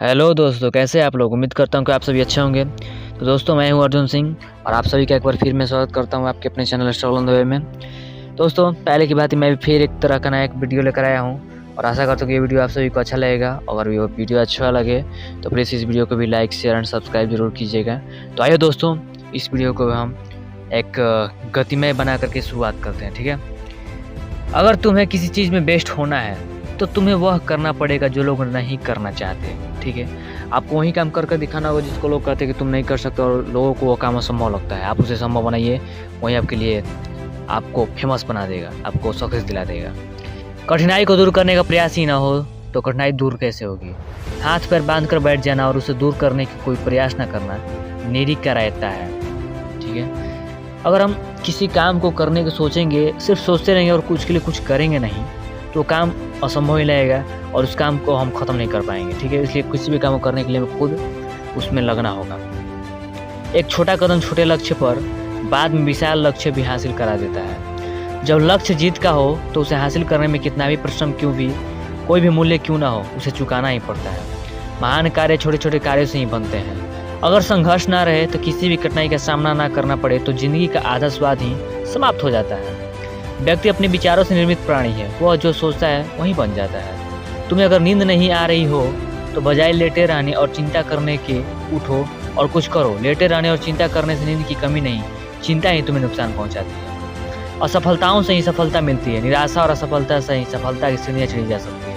Hello दोस्तों, कैसे हैं आप लोग। उम्मीद करता हूँ कि आप सभी अच्छे होंगे। तो दोस्तों, मैं हूँ अर्जुन सिंह और आप सभी का एक बार फिर मैं स्वागत करता हूँ आपके अपने channel struggle on the way में। दोस्तों, पहले की बात ही मैं भी फिर एक तरह का नया एक वीडियो लेकर आया हूँ और आशा करता हूँ कि ये वीडियो आप सभी को अच्छा लगेगा। अगर ये वीडियो अच्छा लगे तो प्लीज़ इस वीडियो को भी लाइक, शेयर एंड सब्सक्राइब जरूर कीजिएगा। तो आइए दोस्तों, इस वीडियो को हम एक गतिमय बना करके शुरुआत करते हैं, ठीक है। अगर तुम्हें किसी चीज़ में बेस्ट होना है तो तुम्हें वह करना पड़ेगा जो लोग नहीं करना चाहते, ठीक है। आपको वही काम कर दिखाना होगा जिसको लोग कहते हैं कि तुम नहीं कर सकते और लोगों को वो काम असंभव लगता है। आप उसे संभव बनाइए, वही आपके लिए आपको फेमस बना देगा, आपको सक्सेस दिला देगा। कठिनाई को दूर करने का प्रयास ही ना हो तो कठिनाई दूर कैसे होगी। हाथ पैर बांध कर बैठ जाना और उसे दूर करने की कोई प्रयास ना करना निरी का रहता है, ठीक है। अगर हम किसी काम को करने को सोचेंगे, सिर्फ सोचते रहेंगे और कुछ के लिए कुछ करेंगे नहीं, तो काम असंभव ही लगेगा और उस काम को हम ख़त्म नहीं कर पाएंगे, ठीक है। इसलिए किसी भी काम को करने के लिए हमें खुद उसमें लगना होगा। एक छोटा कदम छोटे लक्ष्य पर बाद में विशाल लक्ष्य भी हासिल करा देता है। जब लक्ष्य जीत का हो तो उसे हासिल करने में कितना भी परिश्रम कोई भी मूल्य क्यों ना हो, उसे चुकाना ही पड़ता है। महान कार्य छोटे छोटे कार्यों से ही बनते हैं। अगर संघर्ष ना रहे तो किसी भी कठिनाई का सामना ना करना पड़े तो जिंदगी का आधा स्वाद ही समाप्त हो जाता है। व्यक्ति अपने विचारों से निर्मित प्राणी है, वह जो सोचता है वही बन जाता है। तुम्हें अगर नींद नहीं आ रही हो तो बजाय लेटे रहने और चिंता करने के उठो और कुछ करो। लेटे रहने और चिंता करने से नींद की कमी नहीं, चिंता ही तुम्हें नुकसान पहुंचाती है। असफलताओं से ही सफलता मिलती है, निराशा और असफलता से ही सफलता की सीढ़ियां चढ़ी जा सकती है।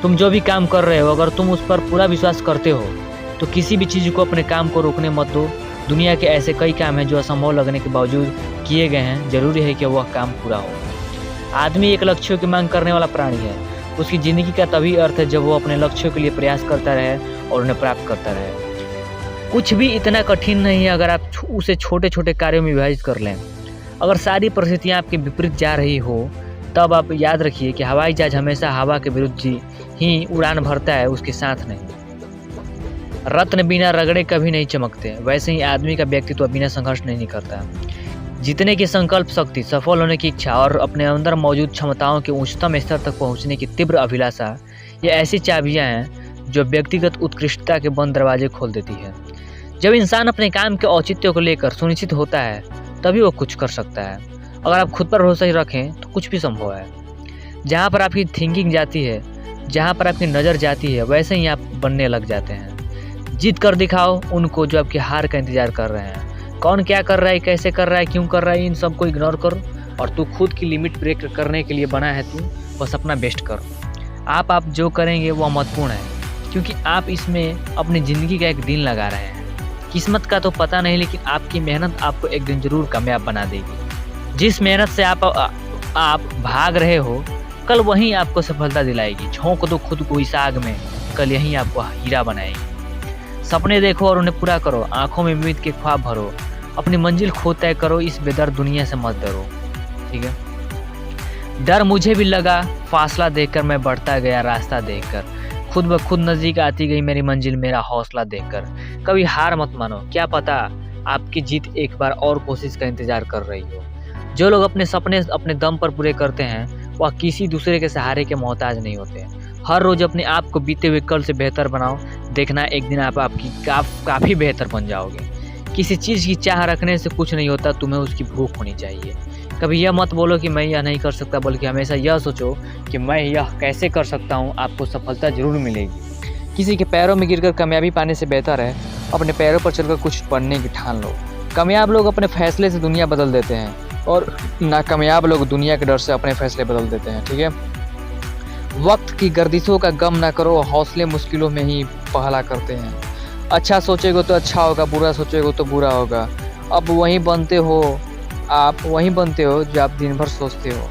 तुम जो भी काम कर रहे हो, अगर तुम उस पर पूरा विश्वास करते हो तो किसी भी चीज़ को अपने काम को रोकने मत दो। दुनिया के ऐसे कई काम हैं जो असंभव लगने के बावजूद किए गए हैं। जरूरी है कि वह काम पूरा हो। आदमी एक लक्ष्यों की मांग करने वाला प्राणी है। उसकी ज़िंदगी का तभी अर्थ है जब वो अपने लक्ष्यों के लिए प्रयास करता रहे और उन्हें प्राप्त करता रहे। कुछ भी इतना कठिन नहीं है अगर आप उसे छोटे छोटे कार्यों में विभाजित कर लें। अगर सारी परिस्थितियाँ आपके विपरीत जा रही हो तब आप याद रखिए कि हवाई जहाज हमेशा हवा के विरुद्ध ही उड़ान भरता है, उसके साथ नहीं। रत्न बिना रगड़े कभी नहीं चमकते, वैसे ही आदमी का व्यक्तित्व बिना संघर्ष नहीं करता। जीतने की संकल्प शक्ति, सफल होने की इच्छा और अपने अंदर मौजूद क्षमताओं के उच्चतम स्तर तक पहुंचने की तीव्र अभिलाषा, ये ऐसी चाबियां हैं जो व्यक्तिगत उत्कृष्टता के बंद दरवाजे खोल देती है। जब इंसान अपने काम के औचित्य को लेकर सुनिश्चित होता है तभी वो कुछ कर सकता है। अगर आप खुद पर भरोसा रखें तो कुछ भी संभव है। जहाँ पर आपकी थिंकिंग जाती है, जहाँ पर आपकी नज़र जाती है, वैसे ही आप बनने लग जाते हैं। जीत कर दिखाओ उनको जो आपकी हार का इंतजार कर रहे हैं। कौन क्या कर रहा है, कैसे कर रहा है, क्यों कर रहा है, इन सबको इग्नोर करो और तू खुद की लिमिट ब्रेक करने के लिए बना है। तू बस अपना बेस्ट करो। आप जो करेंगे वो महत्वपूर्ण है, क्योंकि आप इसमें अपनी ज़िंदगी का एक दिन लगा रहे हैं। किस्मत का तो पता नहीं, लेकिन आपकी मेहनत आपको एक दिन ज़रूर कामयाब बना देगी। जिस मेहनत से आप भाग रहे हो, कल वहीं आपको सफलता दिलाएगी। झोंक दो खुद को इस आग में, कल यहीं आपको हीरा बनाएगी। सपने देखो और उन्हें पूरा करो, आंखों में उम्मीद के ख्वाब भरो, अपनी मंजिल खुद तय करो, इस बेदर्द दुनिया से मत डरो, ठीक है। डर मुझे भी लगा, फासला देखकर मैं बढ़ता गया रास्ता देखकर, खुद ब खुद नज़दीक आती गई मेरी मंजिल मेरा हौसला देखकर। कभी हार मत मानो, क्या पता आपकी जीत एक बार और कोशिश का इंतजार कर रही हो। जो लोग अपने सपने अपने दम पर पूरे करते हैं वह किसी दूसरे के सहारे के मोहताज नहीं होते। हर रोज अपने आप को बीते हुए कल से बेहतर बनाओ, देखना एक दिन आप काफ़ी बेहतर बन जाओगे। किसी चीज़ की चाह रखने से कुछ नहीं होता, तुम्हें उसकी भूख होनी चाहिए। कभी यह मत बोलो कि मैं यह नहीं कर सकता, बल्कि हमेशा यह सोचो कि मैं यह कैसे कर सकता हूँ। आपको सफलता जरूर मिलेगी। किसी के पैरों में गिरकर कामयाबी पाने से बेहतर है अपने पैरों पर चलकर कुछ बनने की ठान लो। कामयाब लोग अपने फैसले से दुनिया बदल देते हैं और नाकामयाब लोग दुनिया के डर से अपने फैसले बदल देते हैं, ठीक है। वक्त की गर्दिशों का गम ना करो, हौसले मुश्किलों में ही पहला करते हैं। अच्छा सोचेगो तो अच्छा होगा, बुरा सोचेगो तो बुरा होगा। अब वहीं बनते हो जो आप दिन भर सोचते हो।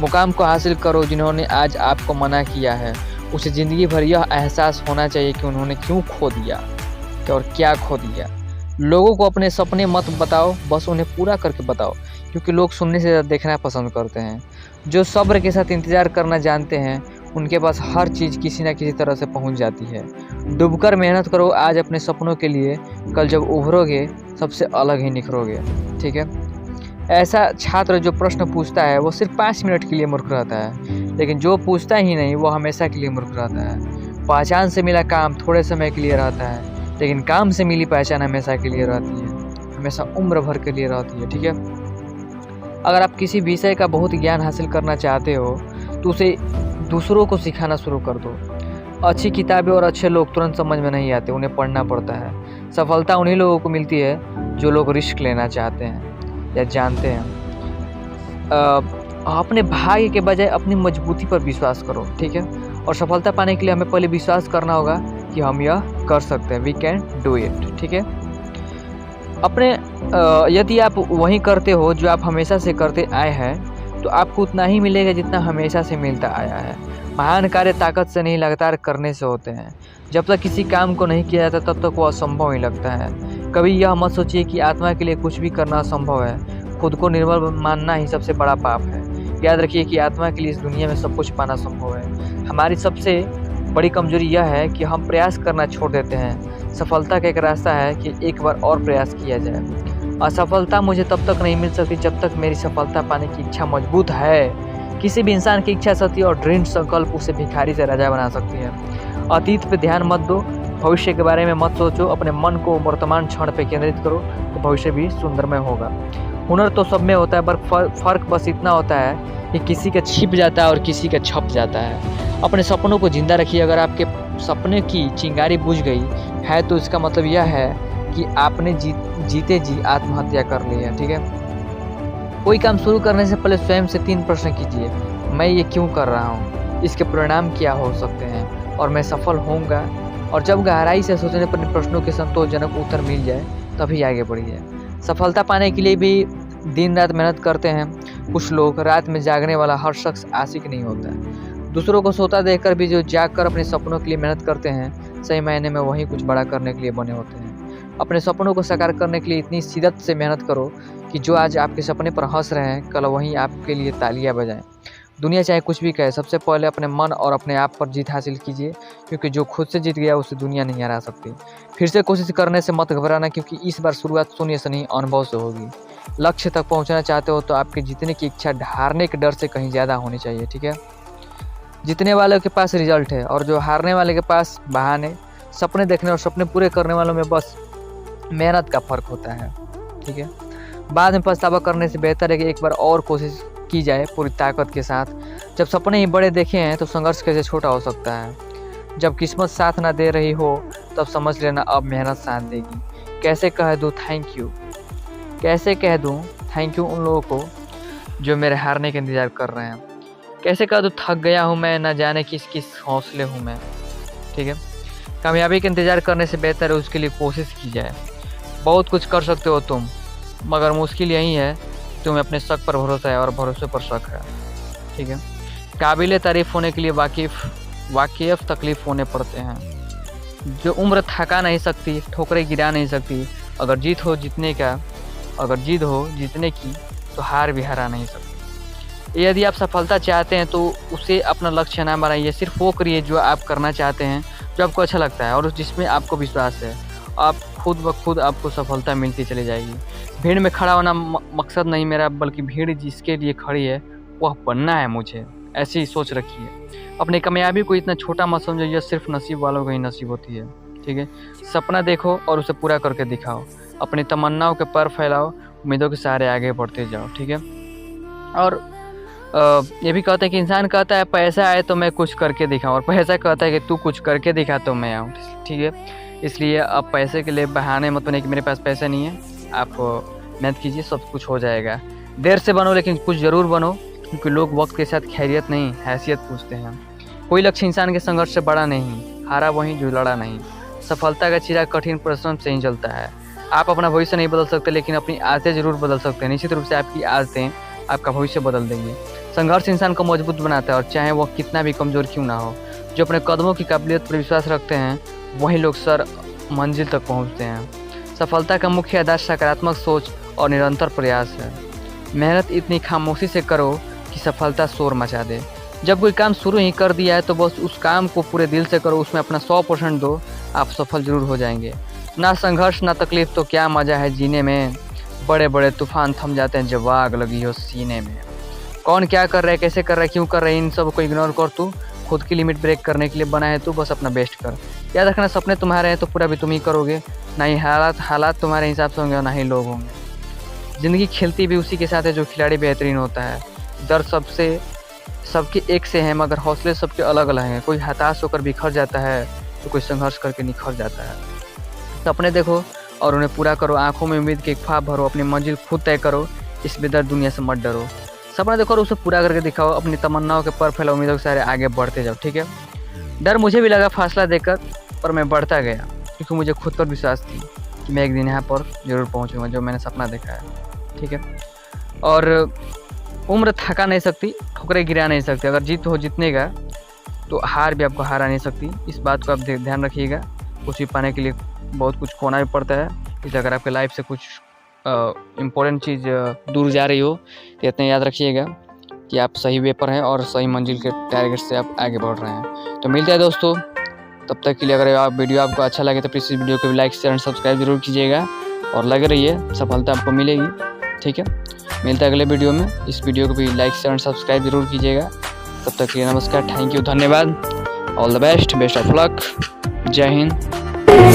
मुकाम को हासिल करो जिन्होंने आज आपको मना किया है। उसे ज़िंदगी भर यह एहसास होना चाहिए कि उन्होंने क्यों खो दिया और क्या खो दिया। लोगों को अपने सपने मत बताओ, बस उन्हें पूरा करके बताओ, क्योंकि लोग सुनने से ज़्यादा देखना पसंद करते हैं। जो सब्र के साथ इंतज़ार करना जानते हैं उनके पास हर चीज़ किसी न किसी तरह से पहुंच जाती है। डूबकर मेहनत करो आज अपने सपनों के लिए, कल जब उभरोगे सबसे अलग ही निखरोगे, ठीक है। ऐसा छात्र जो प्रश्न पूछता है वो सिर्फ 5 मिनट के लिए मूर्ख रहता है, लेकिन जो पूछता ही नहीं वो हमेशा के लिए मूर्ख रहता है। पहचान से मिला काम थोड़े समय के लिए रहता है, लेकिन काम से मिली पहचान हमेशा के लिए रहती है, हमेशा उम्र भर के लिए रहती है। ठीक है, अगर आप किसी विषय का बहुत ज्ञान हासिल करना चाहते हो तो उसे दूसरों को सिखाना शुरू कर दो। अच्छी किताबें और अच्छे लोग तुरंत समझ में नहीं आते, उन्हें पढ़ना पड़ता है। सफलता उन्हीं लोगों को मिलती है जो लोग रिस्क लेना चाहते हैं या जानते हैं। अपने भाग्य के बजाय अपनी मजबूती पर विश्वास करो। ठीक है, और सफलता पाने के लिए हमें पहले विश्वास करना होगा कि हम यह कर सकते हैं, वी कैन डू इट। ठीक है, अपने यदि आप वही करते हो जो आप हमेशा से करते आए हैं तो आपको उतना ही मिलेगा जितना हमेशा से मिलता आया है। महान कार्य ताकत से नहीं, लगातार करने से होते हैं। जब तक किसी काम को नहीं किया जाता तब तक वो असंभव ही लगता है। कभी यह मत सोचिए कि आत्मा के लिए कुछ भी करना असंभव है। खुद को निर्बल मानना ही सबसे बड़ा पाप है। याद रखिए कि आत्मा के लिए इस दुनिया में सब कुछ पाना संभव है। हमारी सबसे बड़ी कमजोरी यह है कि हम प्रयास करना छोड़ देते हैं। सफलता का एक रास्ता है कि एक बार और प्रयास किया जाए। असफलता मुझे तब तक नहीं मिल सकती जब तक मेरी सफलता पाने की इच्छा मजबूत है। किसी भी इंसान की इच्छा शक्ति और दृढ़ संकल्प उसे भिखारी से राजा बना सकती है। अतीत पे ध्यान मत दो, भविष्य के बारे में मत सोचो। अपने मन को वर्तमान क्षण पे केंद्रित करो तो भविष्य भी सुंदरमय होगा। हुनर तो सब में होता है, पर फर्क बस इतना होता है कि किसी का छिप जाता है और किसी का छप जाता है। अपने सपनों को जिंदा रखिए। अगर आपके सपने की चिंगारी बुझ गई है तो इसका मतलब यह है कि आपने जीते जी आत्महत्या कर ली है। ठीक है, कोई काम शुरू करने से पहले स्वयं से 3 प्रश्न कीजिए। मैं ये क्यों कर रहा हूँ, इसके परिणाम क्या हो सकते हैं, और मैं सफल होऊंगा। और जब गहराई से सोचने पर इन प्रश्नों के संतोषजनक उत्तर मिल जाए तभी आगे बढ़िए। सफलता पाने के लिए भी दिन रात मेहनत करते हैं। कुछ लोग, रात में जागने वाला हर शख्स आशिक नहीं होता है। दूसरों को सोता देखकर भी जो जागकर अपने सपनों के लिए मेहनत करते हैं, सही मायने में वही कुछ बड़ा करने के लिए बने होते हैं। अपने सपनों को साकार करने के लिए इतनी शिद्दत से मेहनत करो कि जो आज आपके सपने पर हंस रहे हैं कल वहीं आपके लिए तालियां बजाएं। दुनिया चाहे कुछ भी कहे, सबसे पहले अपने मन और अपने आप पर जीत हासिल कीजिए, क्योंकि जो खुद से जीत गया उसे दुनिया नहीं हरा सकती। फिर से कोशिश करने से मत घबराना, क्योंकि इस बार शुरुआत शून्य से नहीं, अनुभव से होगी। लक्ष्य तक पहुंचना चाहते हो तो आपके जीतने की इच्छा हारने के डर से कहीं ज़्यादा होनी चाहिए। ठीक है, जीतने वालों के पास रिजल्ट है और जो हारने वाले के पास बहाने। सपने देखने और सपने पूरे करने वालों में बस मेहनत का फ़र्क होता है। ठीक है, बाद में पछतावा करने से बेहतर है कि एक बार और कोशिश की जाए पूरी ताकत के साथ। जब सपने ही बड़े देखे हैं तो संघर्ष कैसे छोटा हो सकता है। जब किस्मत साथ ना दे रही हो तब समझ लेना अब मेहनत साथ देगी। कैसे कह दूँ थैंक यू, कैसे कह दूँ थैंक यू उन लोगों को जो मेरे हारने का इंतज़ार कर रहे हैं। कैसे कह दूँ थक गया हूँ मैं, ना जाने किस किस हौसले हूँ मैं। ठीक है, कामयाबी का इंतज़ार करने से बेहतर है उसके लिए कोशिश की जाए। बहुत कुछ कर सकते हो तुम, मगर मुश्किल यही है तुम्हें अपने शक पर भरोसा है और भरोसे पर शक है। ठीक है, काबिल तारीफ़ होने के लिए वाकिफ तकलीफ़ होने पड़ते हैं। जो उम्र थका नहीं सकती, ठोकरें गिरा नहीं सकती। अगर जीत हो जीतने की तो हार भी हरा नहीं सकती। यदि आप सफलता चाहते हैं तो उसे अपना लक्ष्य ना बनाइए, सिर्फ वो करिए जो आप करना चाहते हैं, जो आपको अच्छा लगता है और जिसमें आपको विश्वास है। आप खुद ब खुद आपको सफलता मिलती चली जाएगी। भीड़ में खड़ा होना मकसद नहीं मेरा, बल्कि भीड़ जिसके लिए खड़ी है वह बनना है मुझे। ऐसी ही सोच रखिए। अपनी कामयाबी को इतना छोटा मत समझो, यह सिर्फ नसीब वालों को ही नसीब होती है। ठीक है, सपना देखो और उसे पूरा करके दिखाओ। अपनी तमन्नाओं के पर फैलाओ, उम्मीदों के सहारे आगे बढ़ते जाओ। ठीक है, और ये भी कहते हैं कि इंसान कहता है पैसा आए तो मैं कुछ करके दिखाऊं, और पैसा कहता है कि तू कुछ करके दिखा तो मैं आऊँ। ठीक है, इसलिए आप पैसे के लिए बहाने मत बने कि मेरे पास पैसा नहीं है। आप मेहनत कीजिए, सब कुछ हो जाएगा। देर से बनो लेकिन कुछ ज़रूर बनो, क्योंकि लोग वक्त के साथ खैरियत नहीं हैसियत पूछते हैं। कोई लक्ष्य इंसान के संघर्ष से बड़ा नहीं, हारा वहीं जो लड़ा नहीं। सफलता का चिराग कठिन परिश्रम से ही जलता है। आप अपना भविष्य नहीं बदल सकते, लेकिन अपनी आदतें जरूर बदल सकते हैं। निश्चित रूप से आपकी आदतें आपका भविष्य बदल देंगी। संघर्ष इंसान को मजबूत बनाता है, और चाहे वह कितना भी कमज़ोर क्यों ना हो। जो अपने कदमों की काबिलियत पर विश्वास रखते हैं वही लोग मंजिल तक पहुंचते हैं। सफलता का मुख्य आधार सकारात्मक सोच और निरंतर प्रयास है। मेहनत इतनी खामोशी से करो कि सफलता शोर मचा दे। जब कोई काम शुरू ही कर दिया है तो बस उस काम को पूरे दिल से करो, उसमें अपना 100% दो, आप सफल जरूर हो जाएंगे। ना संघर्ष ना तकलीफ तो क्या मज़ा है जीने में। बड़े बड़े तूफान थम जाते हैं जब आग लगी हो सीने में। कौन क्या कर रहा है, कैसे कर रहा है, क्यों कर रहा है, इन सब को इग्नोर कर तू खुद की लिमिट ब्रेक करने के लिए बना है, तो बस अपना बेस्ट कर। याद रखना, सपने तुम्हारे हैं तो पूरा भी तुम ही करोगे, ना ही हालात तुम्हारे हिसाब से होंगे और ना ही लोग होंगे। ज़िंदगी खेलती भी उसी के साथ है जो खिलाड़ी बेहतरीन होता है। दर्द सबके एक से हैं, मगर हौसले सबके अलग अलग हैं। कोई हताश होकर बिखर जाता है तो कोई संघर्ष करके निखर जाता है। सपने देखो और उन्हें पूरा करो, आंखों में उम्मीद के ख्वाब भरो, अपनी मंजिल खुद तय करो, इस बेदर दुनिया से मत डरो। सपना देखो और उसे पूरा करके दिखाओ, अपनी तमन्नाओं के पर फैला उम्मीदों के सारे आगे बढ़ते जाओ, ठीक है। डर मुझे भी लगा फासला देकर, पर मैं बढ़ता गया, क्योंकि मुझे खुद पर विश्वास थी कि मैं एक दिन यहाँ पर जरूर पहुँचूँगा, जो मैंने सपना देखा है, ठीक है। और उम्र थका नहीं सकती, ठोकरें गिरा नहीं सकती। अगर जीत हो जीतने का, तो हार भी आपको हरा नहीं सकती। इस बात को आप ध्यान रखिएगा। कुछ भी पाने के लिए बहुत कुछ खोना भी पड़ता है, इसलिए अगर आपके लाइफ से कुछ इम्पोर्टेंट चीज़ दूर जा रही हो तो इतना याद रखिएगा कि आप सही वे पर हैं और सही मंजिल के टारगेट से आप आगे बढ़ रहे हैं। तो मिलते हैं दोस्तों, तब तक के लिए अगर वीडियो आपको अच्छा लगे तो प्लीज़ इस वीडियो को भी लाइक शेयर एंड सब्सक्राइब जरूर कीजिएगा और लगे रहिए, सफलता आपको मिलेगी, ठीक है। मिलता है अगले वीडियो में। इस वीडियो को भी लाइक शेयर एंड सब्सक्राइब जरूर कीजिएगा। तब तक के लिए नमस्कार, थैंक यू, धन्यवाद, all the best, best of luck, जय Hind.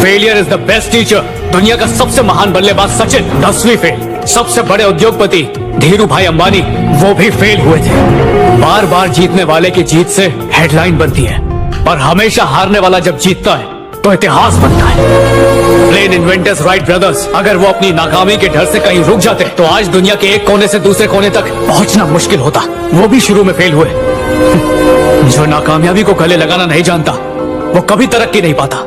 Failure is the best teacher. दुनिया का सबसे महान बल्लेबाज सचिन 10वीं फेल। सबसे बड़े उद्योगपति धीरू भाई अंबानी, वो भी फेल हुए थे। बार बार जीतने वाले की जीत से हेडलाइन बनती है, और हमेशा हारने वाला जब जीतता है तो इतिहास बनता है। प्लेन इन्वेंटर्स राइट ब्रदर्स, अगर वो अपनी नाकामी के डर से कहीं रुक जाते तो आज दुनिया के एक कोने से दूसरे कोने तक पहुंचना मुश्किल होता। वो भी शुरू में फेल हुए। जो नाकामयाबी को गले लगाना नहीं जानता, वो कभी तरक्की नहीं पाता।